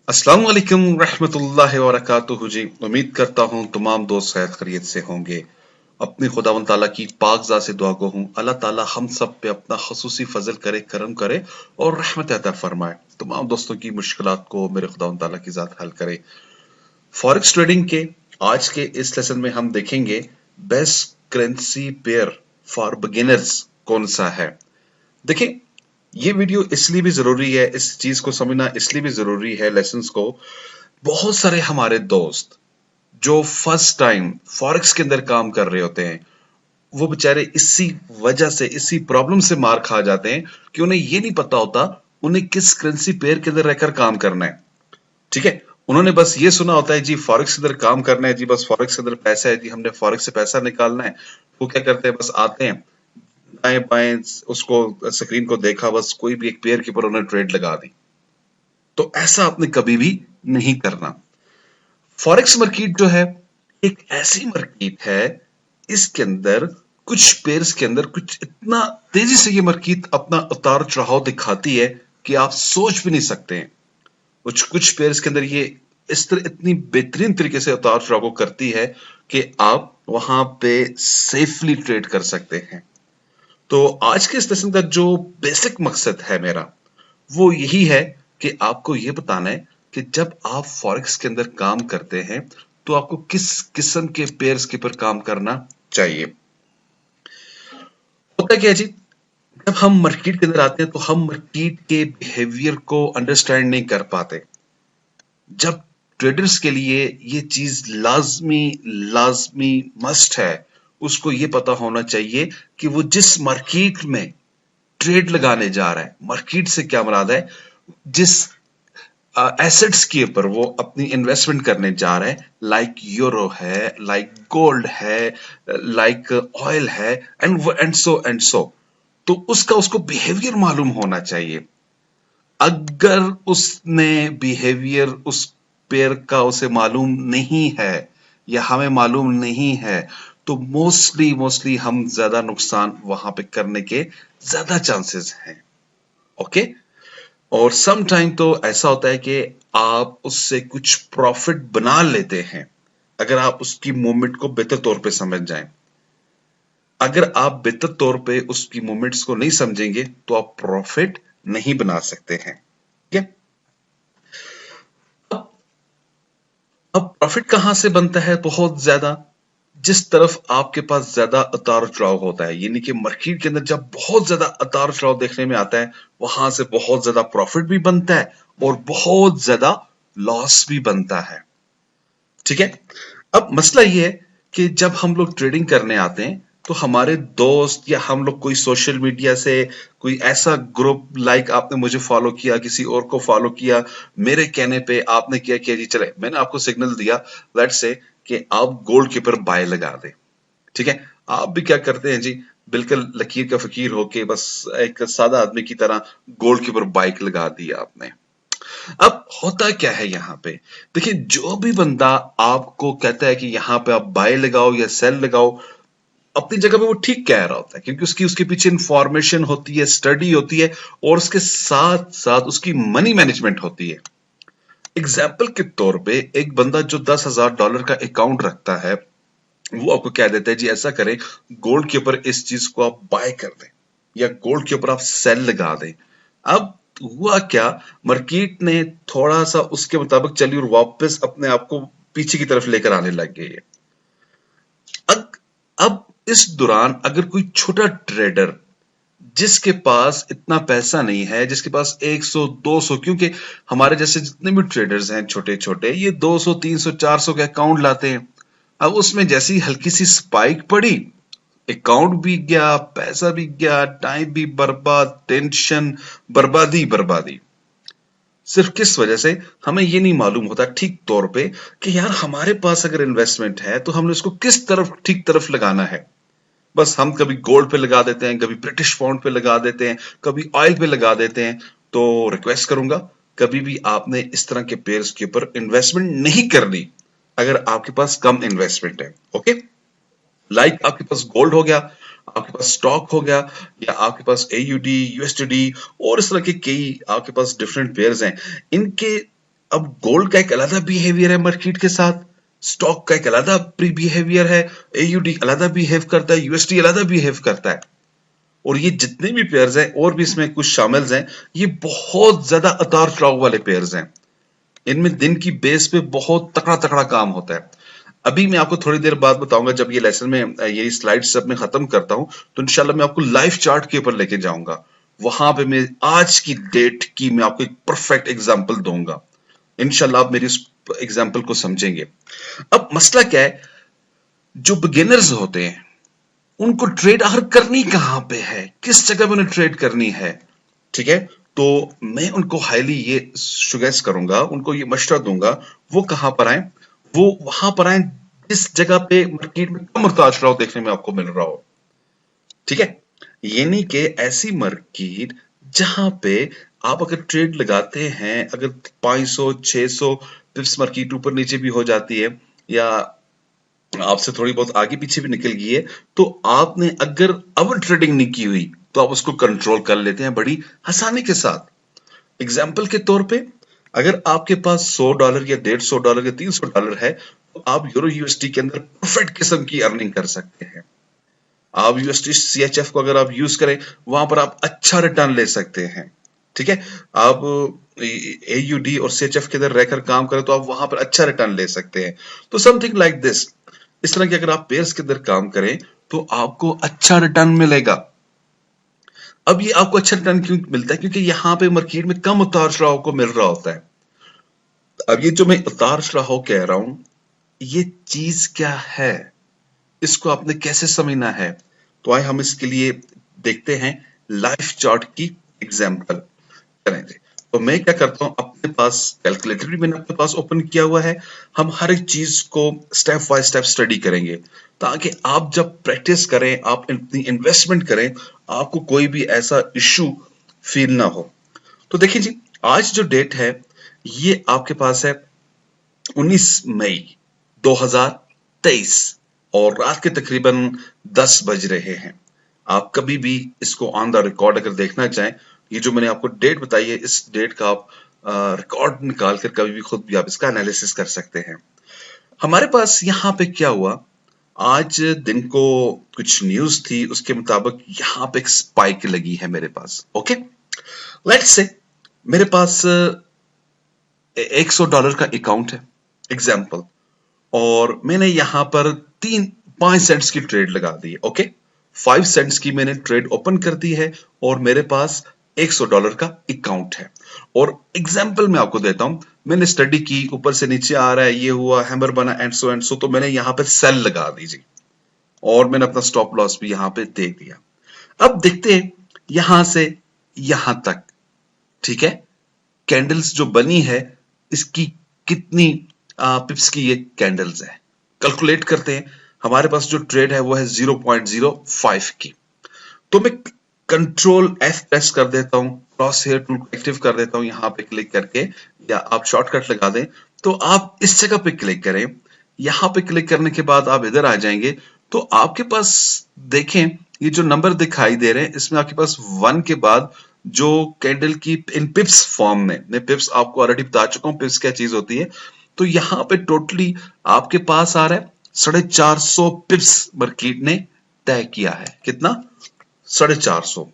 अस्सलाम वालेकुम रहमतुल्लाहि व बरकातुहू जी। उम्मीद करता हूँ तमाम दोस्त सेहत खैरियत से होंगे। अपनी खुदावंद ताला की पाकज़ात से दुआ गो हूँ अल्लाह ताला हम सब पे अपना खसूसी फजल करे, करम करे और रहमत अता फरमाए। तमाम दोस्तों की मुश्किलात को मेरे खुदावंद ताला की ज़ात हल करे। फॉरेक्स ट्रेडिंग के आज के इस लेसन में हम देखेंगे best currency pair for beginners कौन सा है। देखिए, ये वीडियो इसलिए भी जरूरी है, इस चीज को समझना इसलिए भी जरूरी है लेसन्स को। बहुत सारे हमारे दोस्त जो फर्स्ट टाइम फॉरेक्स के अंदर काम कर रहे होते हैं, वो बेचारे इसी वजह से, इसी प्रॉब्लम से मार खा जाते हैं कि उन्हें ये नहीं पता होता उन्हें किस करेंसी पेयर के अंदर रहकर काम करना है। ठीक है, उन्होंने बस ये सुना होता है जी फॉरेक्स के अंदर काम करना है, जी बस फॉरेक्स के अंदर पैसा है, जी हमने फॉरेक्स से पैसा निकालना है। वो क्या करते हैं, बस आते हैं, दाएं बाएं उसको स्क्रीन को देखा, बस कोई भी एक पेयर के ऊपर उन्होंने ट्रेड लगा दी। तो ऐसा आपने कभी भी नहीं करना। फॉरेक्स मार्केट जो है एक ऐसी मार्केट है, इसके अंदर कुछ पेयर्स के अंदर कुछ इतना तेजी से ये मार्केट अपना उतार चढ़ाव दिखाती है कि आप सोच भी नहीं सकते हैं। कुछ कुछ पेयर्स के अंदर ये इस तरह इतनी बेहतरीन तरीके से उतार चढ़ाव को करती है कि आप वहां पे सेफली ट्रेड कर सकते हैं। तो आज के इस लेसन का जो बेसिक मकसद है मेरा, वो यही है कि आपको ये बताना है कि जब आप फॉरेक्स के अंदर काम करते हैं तो आपको किस किस्म के पेयर्स के ऊपर काम करना चाहिए। होता क्या है जी, जब हम मार्केट के अंदर आते हैं तो हम मार्केट के बिहेवियर को अंडरस्टैंड नहीं कर पाते। जब ट्रेडर्स के लिए ये चीज लाजमी लाजमी मस्ट है, उसको ये पता होना चाहिए कि वो जिस मार्केट में ट्रेड लगाने जा रहा है, मार्केट से क्या मुराद है, जिस एसेट्स के ऊपर वो अपनी इन्वेस्टमेंट करने जा रहे हैं, लाइक यूरो है, लाइक गोल्ड है, लाइक ऑयल है, एंड सो तो उसका उसको बिहेवियर मालूम होना चाहिए। अगर उसने बिहेवियर उस पेयर का उसे मालूम नहीं है या हमें मालूम नहीं है, तो मोस्टली मोस्टली हम ज्यादा नुकसान वहां पे करने के ज्यादा चांसेस हैं। ओके, और सम टाइम तो ऐसा होता है कि आप उससे कुछ प्रॉफिट बना लेते हैं अगर आप उसकी मूवमेंट को बेहतर तौर पे समझ जाएं। अगर आप बेहतर तौर पे उसकी मूवमेंट्स को नहीं समझेंगे तो आप प्रॉफिट नहीं बना सकते हैं। ठीक है, अब प्रॉफिट कहां से बनता है? बहुत ज्यादा, जिस तरफ आपके पास ज्यादा उतार चढ़ाव होता है, यानी कि मार्केट के अंदर जब बहुत ज्यादा उतार चढ़ाव देखने में आता है, वहां से बहुत ज्यादा प्रॉफिट भी बनता है और बहुत ज्यादा लॉस भी बनता है। ठीक है, अब मसला ये है कि जब हम लोग ट्रेडिंग करने आते हैं तो हमारे दोस्त या हम लोग कोई सोशल मीडिया से कोई ऐसा ग्रुप, लाइक आपने मुझे फॉलो किया, किसी और को फॉलो किया, मेरे कहने पे आपने क्या किया जी, चले मैंने आपको सिग्नल दिया, लेट्स से कि आप गोल्ड के ऊपर बाय लगा दे। ठीक है, आप भी क्या करते हैं जी, बिल्कुल लकीर का फकीर होके बस एक सादा आदमी की तरह गोल्ड के ऊपर बाइक लगा दी आपने। अब होता क्या है यहाँ पे, देखिए, जो भी बंदा आपको कहता है कि यहाँ पे आप बाय लगाओ या सेल लगाओ, अपनी जगह पे वो ठीक कह रहा होता है, क्योंकि उसकी उसके पीछे इंफॉर्मेशन होती है, स्टडी होती है और उसके साथ साथ उसकी मनी मैनेजमेंट होती है। एग्जाम्पल के तौर पे एक बंदा जो $10,000 का अकाउंट रखता है, वो आपको क्या देता है जी, ऐसा करें, गोल्ड के ऊपर इस चीज को आप बाय कर दें या गोल्ड के ऊपर आप सेल लगा दें। अब हुआ क्या, मार्केट ने थोड़ा सा उसके मुताबिक चली और वापस अपने आप को पीछे की तरफ लेकर आने लग गई है। अब इस दौरान अगर कोई छोटा ट्रेडर जिसके पास इतना पैसा नहीं है, जिसके पास 100 200, क्योंकि हमारे जैसे जितने भी ट्रेडर्स हैं छोटे छोटे, ये 200 300 400 के अकाउंट लाते हैं। अब उसमें जैसी हल्की सी स्पाइक पड़ी, अकाउंट भी गया, पैसा भी गया, टाइम भी बर्बाद, टेंशन, बर्बादी बर्बादी। सिर्फ किस वजह से, हमें ये नहीं मालूम होता ठीक तौर पे कि यार हमारे पास अगर इन्वेस्टमेंट है तो हमने उसको किस तरफ, ठीक तरफ लगाना है। बस हम कभी गोल्ड पे लगा देते हैं, कभी ब्रिटिश पाउंड पे लगा देते हैं, कभी ऑयल पे लगा देते हैं। तो रिक्वेस्ट करूंगा, कभी भी आपने इस तरह के पेयर्स के ऊपर इन्वेस्टमेंट नहीं करनी अगर आपके पास कम इन्वेस्टमेंट है। ओके, लाइक आपके पास गोल्ड हो गया, आपके पास स्टॉक हो गया, या आपके पास AUD, USD और इस तरह के कई आपके पास डिफरेंट पेयर्स हैं। इनके अब गोल्ड का एक अलग बिहेवियर है मार्केट के साथ, स्टॉक का एक अलग प्री बिहेवियर है, एयूडी अलग बिहेव करता है, यूएसडी अलग बिहेव करता है। और ये जितने भी पेयर्स हैं और भी इसमें कुछ शामिल हैं, ये बहुत ज्यादा उतार चढ़ाव वाले पेयर्स हैं। इनमें दिन की बेस पे बहुत तकड़ा तकड़ा काम होता है। अभी मैं आपको थोड़ी देर बाद बताऊंगा, जब ये लेसन में ये स्लाइड्स सब मैं खत्म करता हूं, तो इंशाल्लाह मैं आपको लाइव चार्ट के ऊपर लेके जाऊंगा। वहां पे मैं आज की डेट की मैं आपको एक परफेक्ट एग्जांपल दूंगा। इंशाल्लाह आप मेरी उस एग्जांपल को समझेंगे। अब मसला क्या है, जो बिगिनर्स होते हैं उनको ट्रेड आखिर करनी कहां पे है, किस जगह पे उन्हें ट्रेड करनी है, ठीक है। तो मैं उनको हाईली ये सुगेस्ट करूंगा, उनको ये मशवरा दूंगा, वो कहां पर आए, वो वहां पर आए जिस जगह पे मार्केट में कम उतार चढ़ाव देखने में आपको मिल रहा हो, ठीक है। यानी कि ऐसी मार्केट जहां पे आप अगर ट्रेड लगाते हैं, अगर 500 600 पिप्स मार्केट ऊपर नीचे भी हो जाती है, या आपसे थोड़ी बहुत आगे पीछे भी निकल गई है, तो आपने अगर ओवर ट्रेडिंग नहीं की हुई तो आप उसको कंट्रोल कर लेते हैं बड़ी आसानी के साथ। एग्जाम्पल के तौर पे, अगर आपके पास $100 या $150 या $300 है, तो आप यूरो यूएसडी के अंदर परफेक्ट किस्म की अर्निंग कर सकते हैं। आप यूएसडी सीएचएफ को अगर आप यूज करें, वहां पर आप अच्छा रिटर्न ले सकते हैं, ठीक है। आप एयूडी और सीएचएफ के अंदर रहकर काम करें तो आप वहां पर अच्छा रिटर्न ले सकते हैं। तो समथिंग लाइक दिस, इस तरह की अगर आप पेयर्स के अंदर काम करें तो आपको अच्छा रिटर्न मिलेगा। अब ये आपको अच्छा रिटर्न क्यों मिलता है, क्योंकि यहाँ पे मार्केट में कम उतार चढ़ाव को मिल रहा होता है। अब ये जो मैं उतार चढ़ाव कह रहा हूं, ये चीज क्या है, इसको आपने कैसे समझना है, तो आए हम इसके लिए देखते हैं लाइव चार्ट की एग्जांपल करेंगे। तो मैं क्या करता हूं, अपने पास कैलकुलेटर भी मैंने अपने पास ओपन किया हुआ है। हम हर एक चीज को स्टेप बाय स्टेप स्टडी करेंगे, ताकि आप जब प्रैक्टिस करें, आप अपनी इन्वेस्टमेंट करें, आपको कोई भी ऐसा इश्यू फील ना हो। तो देखिए जी, आज जो डेट है ये आपके पास है 19 मई 2023, और रात के तकरीबन 10 बज रहे हैं। आप कभी भी इसको ऑन द रिकॉर्ड अगर देखना चाहें, ये जो मैंने आपको डेट बताई है, इस डेट का आप रिकॉर्ड निकाल कर कभी भी खुद भी आप इसका एनालिसिस कर सकते हैं। हमारे पास यहाँ पे क्या हुआ, आज दिन को कुछ न्यूज थी, उसके मुताबिक यहाँ पे एक स्पाइक लगी है मेरे पास। ओके, लेट्स से मेरे पास $100 का अकाउंट है एग्जाम्पल, और मैंने यहां पर 5 सेंट्स की ट्रेड लगा दी है। ओके, 5 सेंट्स की मैंने ट्रेड ओपन कर दी है, और मेरे पास $100 का अकाउंट है। और एग्जाम्पल मैं आपको देता हूं, मैंने स्टडी की, ऊपर से नीचे आ रहा है, ये हुआ, हैमर बना, एंड सो, तो मैंने यहां पर सेल लगा दी, और मैंने अपना स्टॉप लॉस भी यहां पे दे दिया। अब देखते हैं यहां से यहां तक, ठीक है, कैंडल्स जो बनी है इसकी कितनी पिप्स की ये कैंडल्स है, कैलकुलेट करते हैं। हमारे पास जो ट्रेड है वो है 0.05 की। तो मैं कंट्रोल एफ प्रेस कर देता हूं, क्रॉस हेयर टूल एक्टिव कर देता हूं यहां पे क्लिक करके, या आप शॉर्टकट लगा दें, तो आप इस जगह पे क्लिक करें। यहां पे क्लिक करने के बाद आप इधर आ जाएंगे, तो आपके पास देखें ये जो नंबर दिखाई दे रहे हैं, इसमें आपके पास 1 के बाद जो कैंडल की इन पिप्स फॉर्म में, मैं पिप्स आपको ऑलरेडी बता चुका हूं पिप्स क्या चीज होती है। तो यहां पे टोटली आपके पास आ रहा है 450 पिप्स मार्केट ने तय किया है। कितना? 450,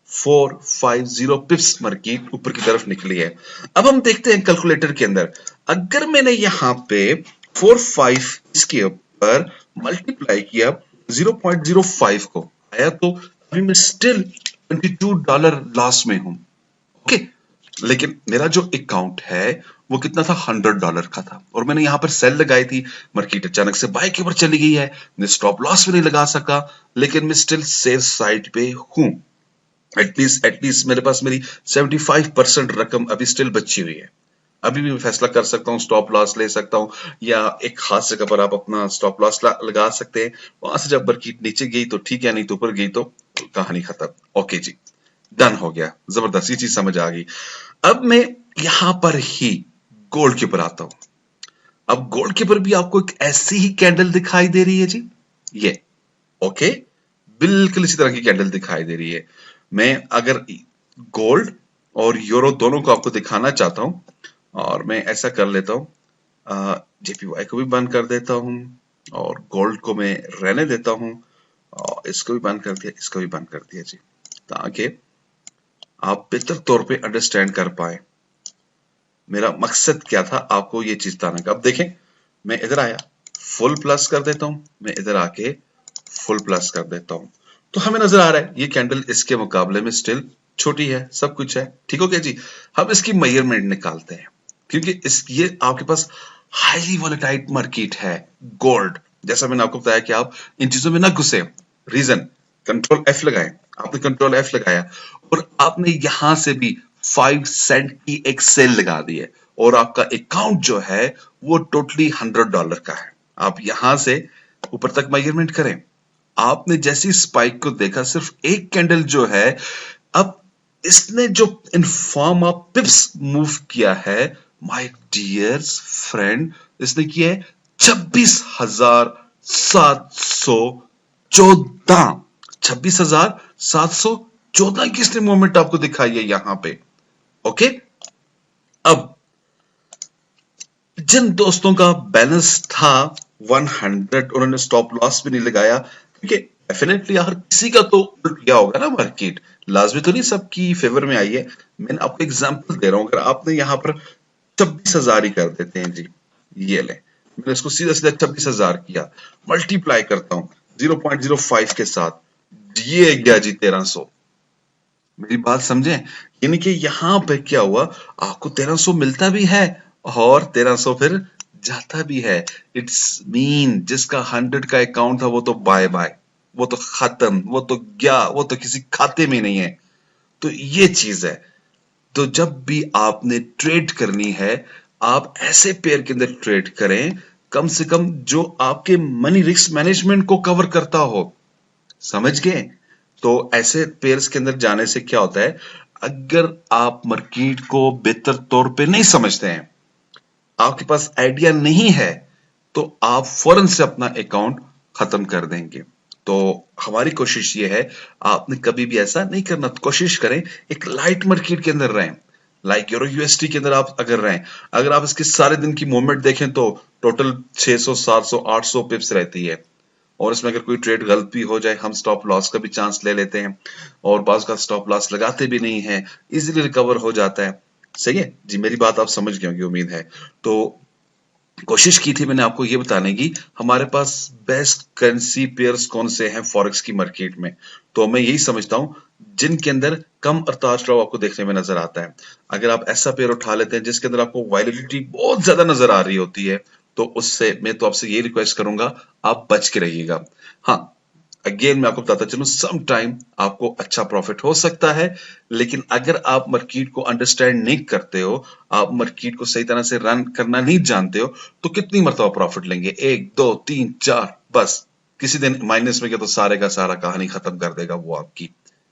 450 पिप्स मार्केट ऊपर की तरफ निकली है। अब हम देखते हैं कैलकुलेटर के अंदर, अगर मैंने यहां पे 45 इसके ऊपर मल्टीप्लाई किया 0.05 को आया, तो अभी मैं स्टिल $22 लॉस में हूं। ओके, लेकिन मेरा जो अकाउंट है वो कितना था, $100 का था, और मैंने यहां पर सेल लगाई थी। मार्केट अचानक से बाय के ऊपर चली गई है, मैं स्टॉप लॉस भी नहीं लगा सका, लेकिन मैं स्टिल सेफ साइड पे हूं। एटलीस्ट मेरे पास मेरी 75% रकम अभी स्टिल बची हुई है। अभी भी मैं फैसला कर सकता हूँ, स्टॉप लॉस ले सकता हूँ, या एक खास जगह पर आप अपना स्टॉप लॉस लगा सकते हैं। वहां से जब मार्केट नीचे गई तो ठीक है, नहीं तो ऊपर गई तो कहानी खत्म। ओके जी, डन हो गया, जबरदस्त, ये चीज समझ आ गई। अब मैं यहां पर ही गोल्ड के ऊपर आता हूं। अब गोल्ड के ऊपर भी आपको एक ऐसी ही कैंडल दिखाई दे रही है जी, ये ओके, बिल्कुल इसी तरह की कैंडल दिखाई दे रही है। मैं अगर गोल्ड और यूरो दोनों को आपको दिखाना चाहता हूं, और मैं ऐसा कर लेता हूँ, JPY को भी बंद कर देता हूँ और गोल्ड को मैं रहने देता हूँ और इसको भी बंद कर दिया, इसको भी बंद कर दिया जी, ताकि आप बेहतर तौर पे अंडरस्टैंड कर पाए मेरा मकसद क्या था आपको ये चीज बताने का। अब देखें, मैं इधर आया, फुल प्लस कर देता हूं, मैं इधर आके फुल प्लस कर देता हूं, तो हमें नजर आ रहा है ये कैंडल इसके मुकाबले में स्टिल छोटी है, सब कुछ है, ठीक हो गया जी। हम इसकी मेजरमेंट निकालते हैं, क्योंकि इस ये आपके पास हाईली वोलेटाइल मार्केट है गोल्ड। जैसा मैंने आपको बताया कि आप इन चीजों में ना घुसे, रीजन कंट्रोल एफ लगाएं, आपने कंट्रोल एफ लगाया और आपने यहां से भी 5 सेंट की एक सेल लगा दी है और आपका अकाउंट जो है वो टोटली $100 का है। आप यहां से ऊपर तक मेजरमेंट करें, आपने जैसी स्पाइक को देखा सिर्फ एक कैंडल जो है, अब इसने जो इन फॉर्म ऑफ पिप्स मूव किया है माय डियर फ्रेंड, इसने किया है 26,714, 26,714 की इसने मूवमेंट आपको दिखाई है यहां पे। ओके, अब जिन दोस्तों का बैलेंस था 100, उन्होंने स्टॉप लॉस भी नहीं लगाया, क्योंकि डेफिनेटली हर किसी का तो उल्ट गया होगा ना मार्केट, लाजमी तो नहीं सबकी फेवर में आई है। मैंने आपको एग्जांपल दे रहा हूं, अगर आपने यहां पर 26,000 ही कर देते हैं जी, ये ले, मैंने इसको सीधा सीधा 26,000 किया, मल्टीप्लाई करता हूं 0.05 के साथ, ये गया जी 1300। मेरी बात समझे, यानी कि यहां पे क्या हुआ, आपको 1300 मिलता भी है और 1300 फिर जाता भी है। इट्स मीन जिसका 100 का अकाउंट था वो तो बाय बाय, वो तो खत्म, वो तो गया, वो तो किसी खाते में नहीं है। तो ये चीज है, तो जब भी आपने ट्रेड करनी है, आप ऐसे पेयर के अंदर ट्रेड करें कम से कम जो आपके मनी रिस्क मैनेजमेंट को कवर करता हो, समझ गए। तो ऐसे पेयर्स के अंदर जाने से क्या होता है, अगर आप मार्केट को बेहतर तौर पे नहीं समझते हैं, आपके पास आइडिया नहीं है, तो आप फौरन से अपना अकाउंट खत्म कर देंगे। तो हमारी कोशिश ये है, आपने कभी भी ऐसा नहीं करना, तो कोशिश करें एक लाइट मार्केट के अंदर रहें, लाइक यूरो यूएसटी के अंदर आप अगर रहें, अगर आप इसके सारे दिन की मूवमेंट देखें तो टोटल 600 700 800 पिप्स रहती है, और इसमें अगर कोई ट्रेड गलत भी हो जाए, हम स्टॉप लॉस का भी चांस ले लेते हैं और बाज़ का स्टॉप लॉस लगाते भी नहीं है, इजीली रिकवर हो जाता है। सही है जी, मेरी बात आप समझ गए होंगे उम्मीद है। तो कोशिश की थी मैंने आपको ये बताने की, हमारे पास बेस्ट करेंसी पेयर्स कौन से हैं फॉरेक्स की मार्केट में, तो मैं यही समझता हूं जिनके अंदर कम उतार चढ़ाव आपको देखने में नजर आता है। अगर आप ऐसा पेयर उठा लेते हैं जिसके अंदर आपको वॉलेटिलिटी बहुत ज्यादा नजर आ रही होती है, तो उससे मैं तो आपसे ये रिक्वेस्ट करूंगा, आप बच के रहिएगा। हाँ, अगेन मैं आपको बताता चलूं, सम टाइम आपको अच्छा प्रॉफिट हो सकता है, लेकिन अगर आप मार्केट को अंडरस्टैंड नहीं करते हो, आप मार्केट को सही तरह से रन करना नहीं जानते हो, तो कितनी मरतबा प्रॉफिट लेंगे, 1 2 3 4, बस किसी दिन माइनस में गया तो सारे का सारा कहानी खत्म कर देगा वो आपकी।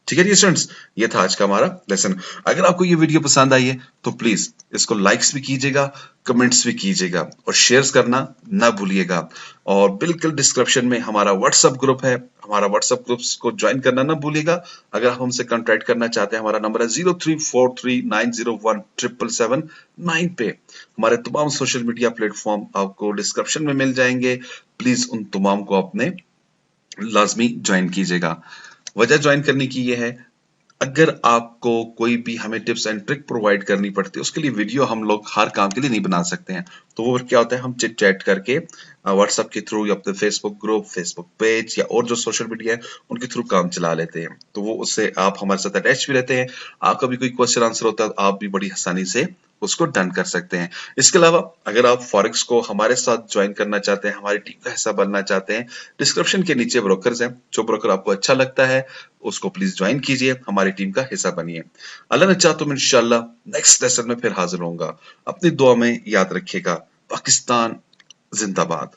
ठीक है जी स्टूडेंट्स, ये था आज का हमारा लेसन। अगर आपको ये वीडियो पसंद आई है तो प्लीज इसको लाइक्स भी कीजिएगा, कमेंट्स भी कीजिएगा और शेयर्स करना ना भूलिएगा। और बिल्कुल डिस्क्रिप्शन में हमारा व्हाट्सएप ग्रुप है, हमारा व्हाट्सएप ग्रुप को ज्वाइन करना ना भूलिएगा। अगर आप हमसे कॉन्टैक्ट करना चाहते हैं, हमारा नंबर है 0343901779 पे। हमारे तमाम सोशल मीडिया प्लेटफॉर्म आपको डिस्क्रिप्शन में मिल जाएंगे, प्लीज उन तमाम को अपने लाजमी ज्वाइन कीजिएगा। वजह ज्वाइन करने की ये है, अगर आपको कोई भी हमें टिप्स एंड ट्रिक प्रोवाइड करनी पड़ती है, उसके लिए वीडियो हम लोग हर काम के लिए नहीं बना सकते हैं, तो वो क्या होता है, हम चिट चैट करके व्हाट्सएप के थ्रू या अपने फेसबुक ग्रुप, फेसबुक पेज या और जो सोशल मीडिया है उनके थ्रू काम चला लेते हैं। तो वो उससे आप हमारे साथ अटैच भी रहते हैं, आपका भी कोई क्वेश्चन आंसर होता है तो आप भी बड़ी आसानी से उसको डन कर सकते हैं। इसके अलावा अगर आप फॉरेक्स को हमारे साथ ज्वाइन करना चाहते हैं, हमारी टीम का हिस्सा बनना चाहते हैं, डिस्क्रिप्शन के नीचे ब्रोकर्स हैं, जो ब्रोकर आपको अच्छा लगता है उसको प्लीज ज्वाइन कीजिए, हमारी टीम का हिस्सा बनिए। अल्लाह ने चाहा तो मैं इंशाल्लाह नेक्स्ट लेसन में फिर हाजिर होऊंगा। अपनी दुआ में याद रखिएगा। पाकिस्तान जिंदाबाद।